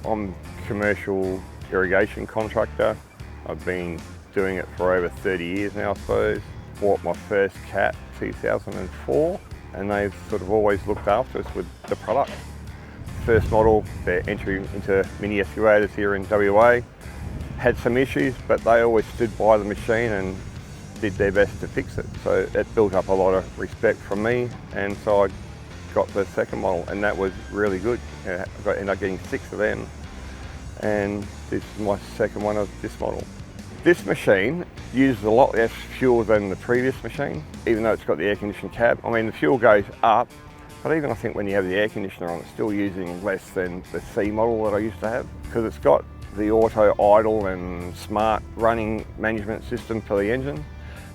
I'm a commercial irrigation contractor. I've been doing it for over 30 years now, I suppose. Bought my first Cat 2004, and they've sort of always looked after us with the product. First model, their entry into mini excavators here in WA, had some issues, but they always stood by the machine and did their best to fix it. So it built up a lot of respect from me, and so I got the second model, and that was really good. I ended up getting 6 of them, and this is my second one of this model. This machine uses a lot less fuel than the previous machine, even though it's got the air conditioned cab. I mean, the fuel goes up, but even I think when you have the air conditioner on, it's still using less than the C model that I used to have, because it's got the auto idle and smart running management system for the engine.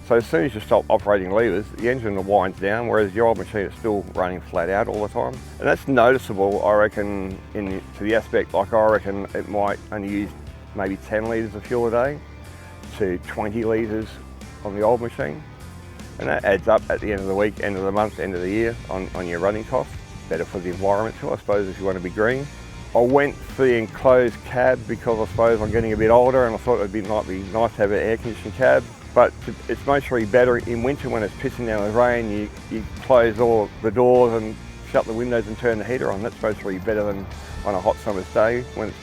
So as soon as you stop operating levers, the engine winds down, whereas your old machine is still running flat out all the time. And that's noticeable, I reckon, to the aspect, like I reckon it might only use maybe 10 litres of fuel a day to 20 litres on the old machine. And that adds up at the end of the week, end of the month, end of the year on your running costs. Better for the environment too, I suppose, if you want to be green. I went for the enclosed cab because I suppose I'm getting a bit older and I thought it might be nice to have an air conditioned cab. But it's mostly better in winter when it's pissing down with rain. You close all the doors and shut the windows and turn the heater on. That's mostly better than on a hot summer's day when it's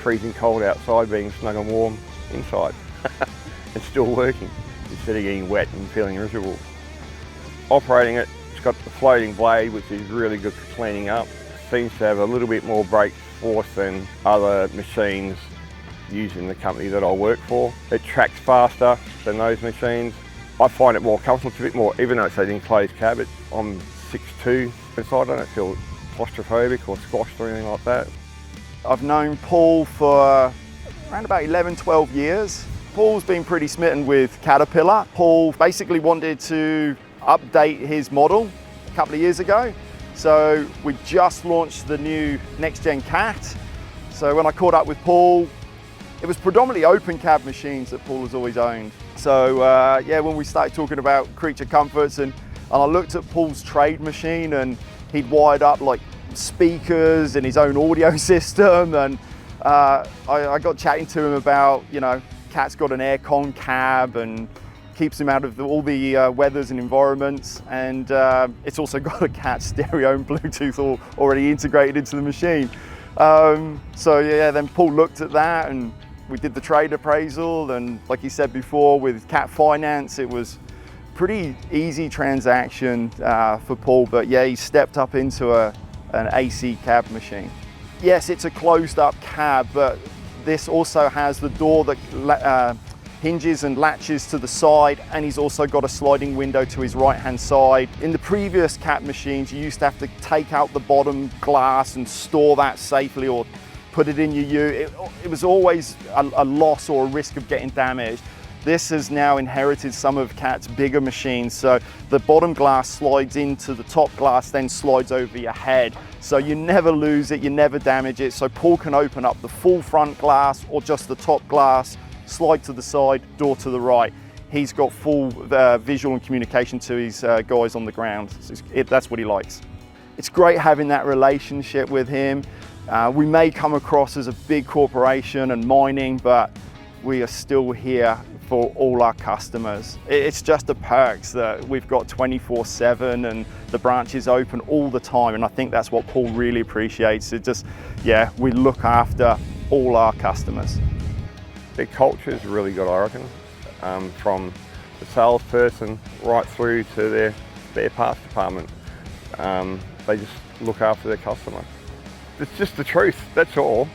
freezing cold outside, being snug and warm inside. It's still working instead of getting wet and feeling miserable. Operating it, it's got the floating blade, which is really good for cleaning up. Seems to have a little bit more brake force than other machines used in the company that I work for. It tracks faster than those machines. I find it more comfortable, it's a bit more, even though it's an enclosed cab, I'm 6'2", inside I don't feel claustrophobic or squashed or anything like that. I've known Paul for around about 11, 12 years. Paul's been pretty smitten with Caterpillar. Paul basically wanted to update his model a couple of years ago. So we just launched the new next-gen Cat. So when I caught up with Paul, it was predominantly open cab machines that Paul has always owned. So yeah, when we started talking about creature comforts and I looked at Paul's trade machine and he'd wired up like speakers and his own audio system, and I got chatting to him about, you know, Cat's got an aircon cab and keeps him out of all the weathers and environments, and it's also got a Cat stereo and Bluetooth already integrated into the machine. So yeah, then Paul looked at that and we did the trade appraisal, and like he said before, with Cat Finance, it was pretty easy transaction for Paul, but yeah, he stepped up into an AC cab machine. Yes, it's a closed up cab, but this also has the door that hinges and latches to the side, and he's also got a sliding window to his right hand side. In the previous Cat machines, you used to have to take out the bottom glass and store that safely or put it in your ute. It was always a loss or a risk of getting damaged. This has now inherited some of Cat's bigger machines, so the bottom glass slides into the top glass, then slides over your head. So you never lose it, you never damage it. So Paul can open up the full front glass or just the top glass, slide to the side, door to the right. He's got full visual and communication to his guys on the ground. That's what he likes. It's great having that relationship with him. We may come across as a big corporation and mining, but we are still here for all our customers. It's just the perks that we've got 24/7 and the branch is open all the time, and I think that's what Paul really appreciates. It just, yeah, we look after all our customers. Their culture is really good, I reckon, from the salesperson right through to their spare parts department. They just look after their customer. It's just the truth, that's all.